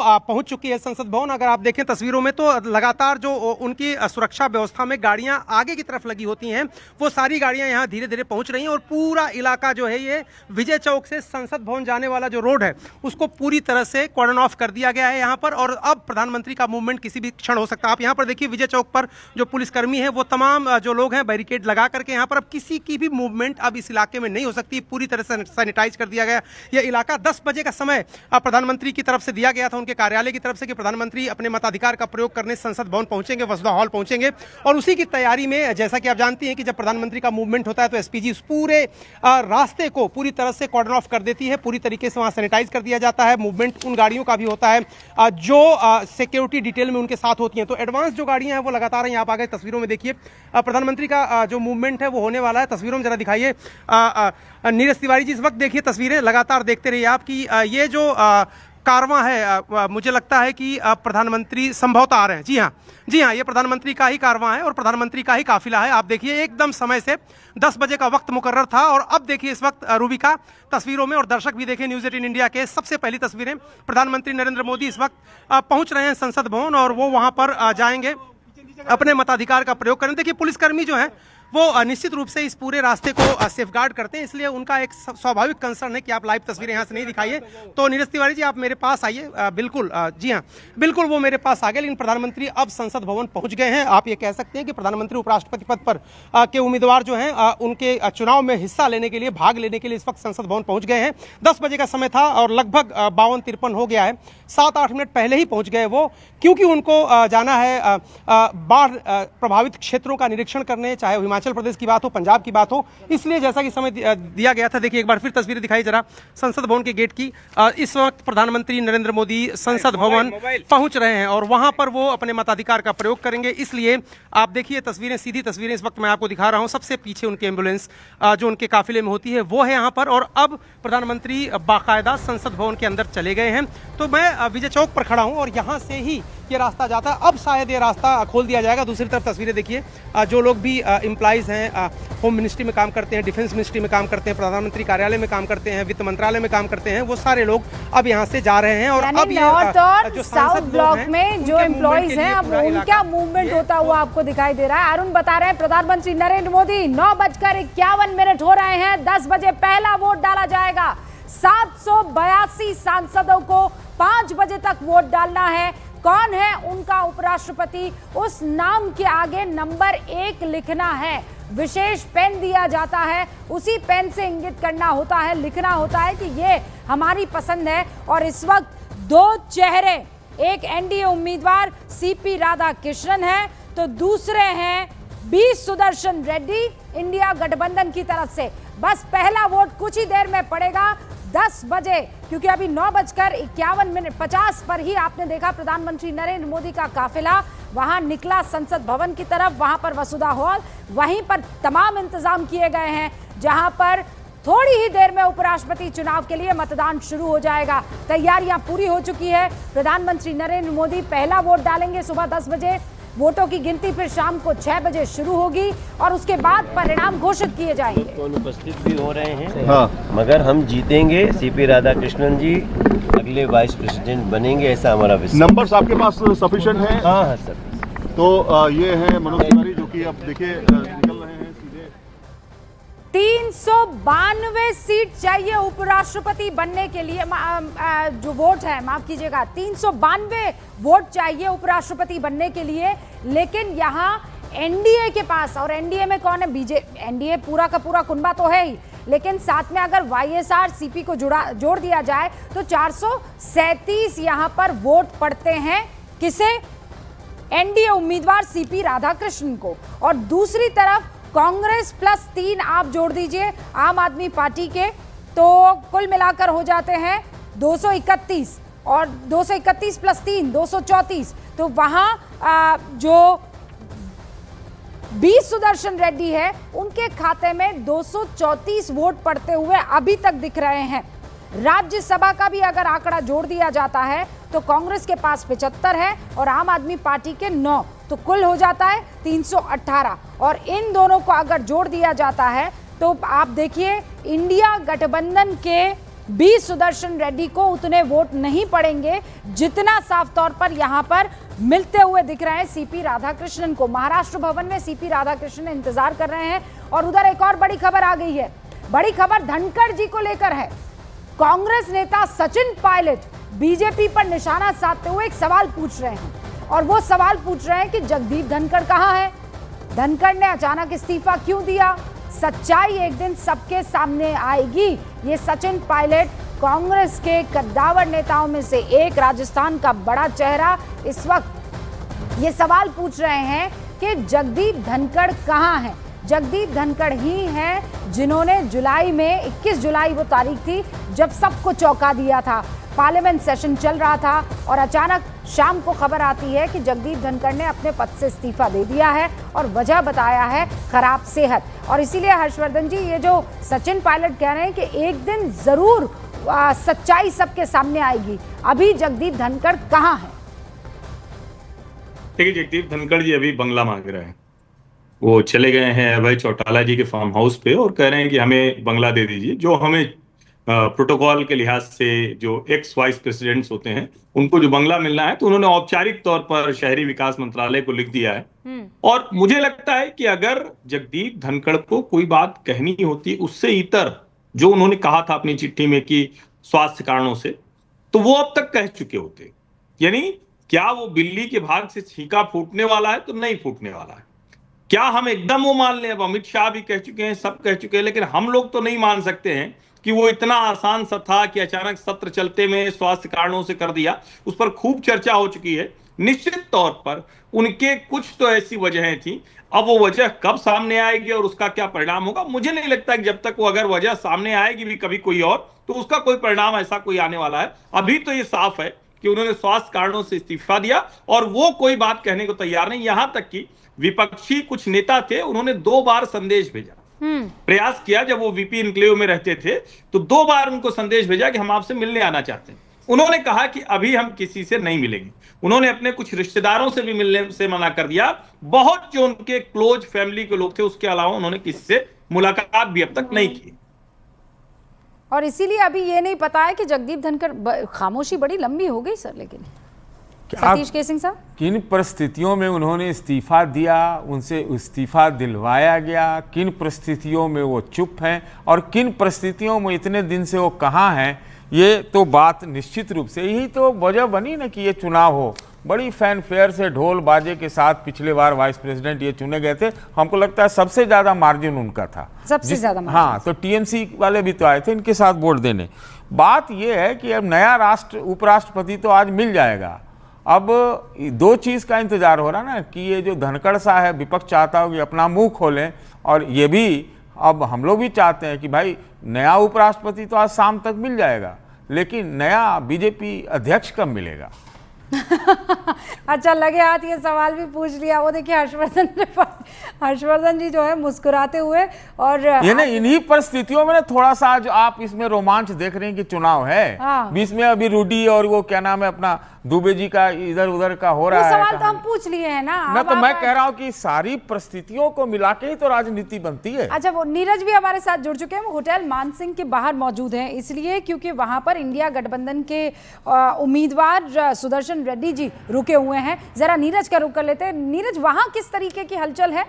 पहुंच चुकी है संसद भवन। अगर आप देखें तस्वीरों में तो लगातार जो उनकी सुरक्षा व्यवस्था में गाड़ियां आगे की तरफ लगी होती हैं, वो सारी गाड़ियां यहां धीरे धीरे पहुंच रही हैं और पूरा इलाका जो है ये विजय चौक से संसद भवन जाने वाला जो रोड है उसको पूरी तरह से कॉर्डन ऑफ कर दिया गया है यहां पर। और अब प्रधानमंत्री का मूवमेंट किसी भी क्षण हो सकता है। आप यहां पर देखिए विजय चौक पर जो पुलिसकर्मी है वो तमाम जो लोग हैं बैरिकेड लगा करके यहाँ पर अब किसी की भी मूवमेंट अब इस इलाके में नहीं हो सकती। पूरी तरह से सैनिटाइज कर दिया गया यह इलाका। 10 बजे का समय प्रधानमंत्री की तरफ से दिया गया था, उनके कार्यालय की तरफ से, कि प्रधानमंत्री अपने मताधिकार का प्रयोग करने संसद भवन पहुंचेंगे, वसुधा हॉल पहुंचेंगे। और उसी की तैयारी में जैसा कि आप जानती हैं कि जब प्रधानमंत्री का मूवमेंट होता है तो एसपीजी उस पूरे रास्ते को पूरी तरह से कॉर्डन ऑफ कर देती है, पूरी तरीके से वहां सैनिटाइज कर दिया जाता है। मूवमेंट उन गाड़ियों का भी होता है जो सिक्योरिटी डिटेल में उनके साथ होती हैं। तो एडवांस जो गाड़ियां हैं वो लगातार हैं। आप आगे तस्वीरों में देखिए प्रधानमंत्री का जो मूवमेंट है वो होने वाला है। तस्वीरों में जरा दिखाइए नीरज तिवारी जी, इस वक्त देखिए तस्वीरें, लगातार देखते रहिए आप कि ये जो कारवां है, मुझे लगता है कि प्रधानमंत्री संभवतः आ रहे हैं। जी हाँ, ये प्रधानमंत्री का ही कारवां है और प्रधानमंत्री का ही काफिला है। आप देखिए एकदम समय से 10 बजे का वक्त मुकर्रर था और अब देखिए इस वक्त रूबिका तस्वीरों में, और दर्शक भी देखें न्यूज़ 18 इंडिया के सबसे पहली तस्वीरें, प्रधानमंत्री नरेंद्र मोदी इस वक्त पहुंच रहे हैं संसद भवन और वो वहां पर जाएंगे, अपने मताधिकार का प्रयोग करें। देखिए पुलिसकर्मी जो है वो निश्चित रूप से इस पूरे रास्ते को सेफगार्ड करते हैं, इसलिए उनका एक स्वाभाविक कंसर्न है कि आप लाइव तस्वीरें यहाँ से नहीं दिखाइए। तो नीरज तिवारी जी आप मेरे पास आइए। बिल्कुल, जी हाँ बिल्कुल, वो मेरे पास आ गए। लेकिन प्रधानमंत्री अब संसद भवन पहुंच गए हैं। आप ये कह सकते हैं कि प्रधानमंत्री उपराष्ट्रपति पद पर के उम्मीदवार जो हैं उनके चुनाव में हिस्सा लेने के लिए, भाग लेने के लिए इस वक्त संसद भवन पहुंच गए हैं। 10 बजे का समय था और लगभग 52-53 हो गया है। 7-8 मिनट पहले ही पहुंच गए वो, क्योंकि उनको जाना है बाढ़ प्रभावित क्षेत्रों का निरीक्षण करने, चाहे हिमाचल प्रदेश की बात हो, पंजाब की बात हो, इसलिए जैसा कि समय दिया गया था। देखिए एक बार फिर तस्वीरें दिखाई जरा संसद भवन के गेट की। इस वक्त प्रधानमंत्री नरेंद्र मोदी संसद भवन पहुंच रहे हैं और वहां पर वो अपने मताधिकार का प्रयोग करेंगे। इसलिए आप देखिए तस्वीरें, सीधी तस्वीरें इस वक्त मैं आपको दिखा रहा हूं। सबसे पीछे उनकी एम्बुलेंस जो उनके काफिले में होती है वो है यहाँ पर, और अब प्रधानमंत्री बाकायदा संसद भवन के अंदर चले गए हैं। तो मैं विजय चौक पर खड़ा हूं और यहाँ से ही ये रास्ता जाता है। अब शायद ये रास्ता खोल दिया जाएगा। दूसरी तरफ तस्वीरें देखिए, जो लोग भी एम्प्लॉइज हैं, होम मिनिस्ट्री में काम करते हैं, डिफेंस मिनिस्ट्री में काम करते हैं, प्रधानमंत्री कार्यालय में काम करते हैं, वित्त मंत्रालय में काम करते हैं, वो सारे लोग अब यहाँ से जा रहे हैं। और अब ये जो साउथ ब्लॉक में जो एम्प्लॉइज हैं अब उनका मूवमेंट होता हुआ आपको दिखाई दे रहा है। अरुण बता रहे हैं प्रधानमंत्री नरेंद्र मोदी 9:51 हो रहे हैं, 10 बजे पहला वोट डाला जाएगा। 782 सांसदों को 5 बजे तक वोट डालना है। कौन है उनका उपराष्ट्रपति, उस नाम के आगे नंबर 1 लिखना है। विशेष पेन दिया जाता है, उसी पेन से इंगित करना होता है, लिखना होता है कि ये हमारी पसंद है। और इस वक्त 2 चेहरे, एक एनडीए उम्मीदवार सीपी राधाकृष्णन है तो दूसरे हैं बी सुदर्शन रेड्डी इंडिया गठबंधन की तरफ से। बस पहला वोट कुछ ही देर में पड़ेगा 10 बजे, क्योंकि अभी 9:51 पर ही आपने देखा प्रधानमंत्री नरेंद्र मोदी का काफिला वहां निकला संसद भवन की तरफ। वहां पर वसुधा हॉल, वहीं पर तमाम इंतजाम किए गए हैं, जहां पर थोड़ी ही देर में उपराष्ट्रपति चुनाव के लिए मतदान शुरू हो जाएगा। तैयारियां पूरी हो चुकी है। प्रधानमंत्री नरेंद्र मोदी पहला वोट डालेंगे सुबह 10 बजे। वोटों की गिनती फिर शाम को 6 बजे शुरू होगी और उसके बाद परिणाम घोषित किए जाएंगे। कौन उपस्थित भी हो रहे हैं, हाँ, मगर हम जीतेंगे। सीपी राधाकृष्णन जी अगले वाइस प्रेसिडेंट बनेंगे, ऐसा हमारा विश्वास। नंबर्स आपके पास सफिशिएंट है? हाँ सर। तो ये है मनोज तिवारी जो कि अब देखिए निकल रहे हैं सीधे। 392 सीट चाहिए उपराष्ट्रपति बनने के लिए, जो वोट है, माफ कीजिएगा, 392 वोट चाहिए उपराष्ट्रपति बनने के लिए। लेकिन यहाँ एनडीए के पास, और एनडीए में कौन है, एनडीए पूरा का पूरा कुनबा तो है ही, लेकिन साथ में अगर वाईएसआर सीपी को जोड़ दिया जाए तो 437 यहाँ पर वोट पड़ते हैं। किसे? एनडीए उम्मीदवार सीपी राधाकृष्णन को। और दूसरी तरफ कांग्रेस +3 आप जोड़ दीजिए आम आदमी पार्टी के, तो कुल मिलाकर हो जाते हैं 231, और 231 +3 234। तो वहां जो बी सुदर्शन रेड्डी है उनके खाते में 234 वोट पड़ते हुए अभी तक दिख रहे हैं। राज्यसभा का भी अगर आंकड़ा जोड़ दिया जाता है तो कांग्रेस के पास 75 है और आम आदमी पार्टी के 9, तो कुल हो जाता है 318। और इन दोनों को अगर जोड़ दिया जाता है तो आप देखिए इंडिया गठबंधन के बी सुदर्शन रेड्डी को उतने वोट नहीं पड़ेंगे जितना साफ तौर पर यहां पर मिलते हुए दिख रहे हैं सीपी राधाकृष्णन को। महाराष्ट्र भवन में सीपी राधाकृष्णन इंतजार कर रहे हैं और उधर एक और बड़ी खबर आ गई है। बड़ी खबर धनखड़ जी को लेकर है। कांग्रेस नेता सचिन पायलट बीजेपी पर निशाना साधते हुए एक सवाल पूछ रहे हैं और वो सवाल पूछ रहे हैं कि जगदीप धनखड़ कहां है, धनखड़ ने अचानक इस्तीफा क्यों दिया। सच्चाई एक दिन सबके सामने आएगी। ये सचिन पायलट कांग्रेस के कद्दावर नेताओं में से एक, राजस्थान का बड़ा चेहरा, इस वक्त ये सवाल पूछ रहे हैं कि जगदीप धनखड़ कहां है। जगदीप धनखड़ ही हैं जिन्होंने जुलाई में 21 जुलाई वो तारीख थी जब सबको चौंका दिया था। पार्लियामेंट सेशन चल रहा था और अचानक शाम को खबर आती है कि जगदीप धनखड़ ने अपने पद से इस्तीफा दे दिया है और वजह बताया है खराब सेहत। और इसीलिए हर्षवर्धन जी, ये जो सचिन पायलट कह रहे हैं कि एक दिन जरूर सच्चाई सबके सामने आएगी। अभी जगदीप धनखड़ कहां है? देखिए, जगदीप धनखड़ जी अभी बंगला मांग रहे हैं। वो चले गए हैं अभय चौटाला जी के फार्म हाउस पे और कह रहे हैं कि हमें बंगला दे दीजिए। जो हमें प्रोटोकॉल के लिहाज से जो एक्स वाइस प्रेसिडेंट्स होते हैं उनको जो बंगला मिलना है, तो उन्होंने औपचारिक तौर पर शहरी विकास मंत्रालय को लिख दिया है। और मुझे लगता है कि अगर जगदीप धनखड़ को कोई बात कहनी होती उससे इतर जो उन्होंने कहा था अपनी चिट्ठी में कि स्वास्थ्य कारणों से, तो वो अब तक कह चुके होते। यानी क्या वो बिल्ली के भाग से छींका फूटने वाला है? तो नहीं फूटने वाला है। क्या हम एकदम वो मान लें? अब अमित शाह भी कह चुके हैं, सब कह चुके हैं, लेकिन हम लोग तो नहीं मान सकते हैं कि वो इतना आसान सा था कि अचानक सत्र चलते में स्वास्थ्य कारणों से कर दिया। उस पर खूब चर्चा हो चुकी है। निश्चित तौर पर उनके कुछ तो ऐसी वजहें थी। अब वो वजह कब सामने आएगी और उसका क्या परिणाम होगा, मुझे नहीं लगता कि जब तक वो अगर वजह सामने आएगी भी कभी कोई और, तो उसका कोई परिणाम ऐसा कोई आने वाला है। अभी तो ये साफ है कि उन्होंने स्वास्थ्य कारणों से इस्तीफा दिया और वो कोई बात कहने को तैयार नहीं। यहां तक कि विपक्षी कुछ नेता थे, उन्होंने 2 बार संदेश भेजा, प्रयास किया। जब वो वीपी इनक्लेव में रहते थे तो 2 बार उनको संदेश भेजा कि हम आपसे मिलने आना चाहते हैं। उन्होंने कहा कि अभी हम किसी से नहीं मिलेंगे। उन्होंने अपने कुछ रिश्तेदारों से भी मिलने से मना कर दिया। बहुत जो उनके क्लोज फैमिली के लोग थे उसके अलावा उन्होंने किसी से मुलाकात भी अब तक नहीं की। और इसीलिए अभी ये नहीं पता है कि जगदीप धनखड़, खामोशी बड़ी लंबी हो गई सर। लेकिन सतीश के सिंह साहब, किन परिस्थितियों में उन्होंने इस्तीफा दिया, उनसे इस्तीफा दिलवाया गया, किन परिस्थितियों में वो चुप हैं और किन परिस्थितियों में इतने दिन से वो कहाँ हैं, ये तो बात निश्चित रूप से यही तो वजह बनी ना कि ये चुनाव हो। बड़ी फैनफेयर से ढोल बाजे के साथ पिछले बार वाइस प्रेसिडेंट ये चुने गए थे। हमको लगता है सबसे ज़्यादा मार्जिन उनका था, सबसे ज़्यादा। हाँ, तो टीएमसी वाले भी तो आए थे इनके साथ वोट देने। बात ये है कि अब नया उपराष्ट्रपति तो आज मिल जाएगा। अब 2 चीज़ का इंतजार हो रहा ना कि ये जो धनखड़ सा है, विपक्ष चाहता हो कि अपना मुंह खोलें, और ये भी अब हम लोग भी चाहते हैं कि भाई नया उपराष्ट्रपति तो आज शाम तक मिल जाएगा, लेकिन नया बीजेपी अध्यक्ष कब मिलेगा? अच्छा, लगे हाथ ये सवाल भी पूछ लिया। वो देखिए हर्षवर्धन जी जो है मुस्कुराते हुए, और ये ना इन्हीं परिस्थितियों में ना थोड़ा सा जो आप इसमें रोमांच देख रहे हैं कि चुनाव है, बीच में अभी रूडी और वो क्या नाम है अपना दुबे जी का इधर उधर का हो रहा है। सवाल तो हम पूछ लिए हैं ना। तो मैं कह रहा हूँ कि सारी परिस्थितियों को मिला के ही तो राजनीति बनती है। अच्छा, वो नीरज भी हमारे साथ जुड़ चुके हैं। वो होटल मानसिंह के बाहर मौजूद हैं, इसलिए क्योंकि वहां पर इंडिया गठबंधन के उम्मीदवार सुदर्शन रेड्डी जी रुके हुए हैं। जरा नीरज का रुख कर लेते हैं। नीरज, वहां किस तरीके की हलचल है?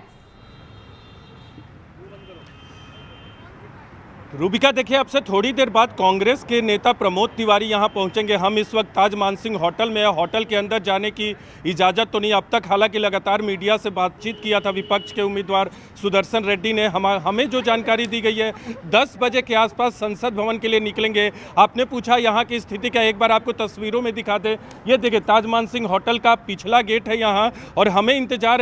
रूबिका, देखिए, अब से थोड़ी देर बाद कांग्रेस के नेता प्रमोद तिवारी यहां पहुंचेंगे। हम इस वक्त ताज मानसिंह होटल में है। होटल के अंदर जाने की इजाज़त तो नहीं अब तक, हालांकि लगातार मीडिया से बातचीत किया था विपक्ष के उम्मीदवार सुदर्शन रेड्डी ने। हमें जो जानकारी दी गई है 10 बजे के आसपास संसद भवन के लिए निकलेंगे। आपने पूछा यहाँ की स्थिति क्या, एक बार आपको तस्वीरों में दिखा दे। ये देखिए ताज मानसिंह होटल का पिछला गेट है यहाँ, और हमें इंतजार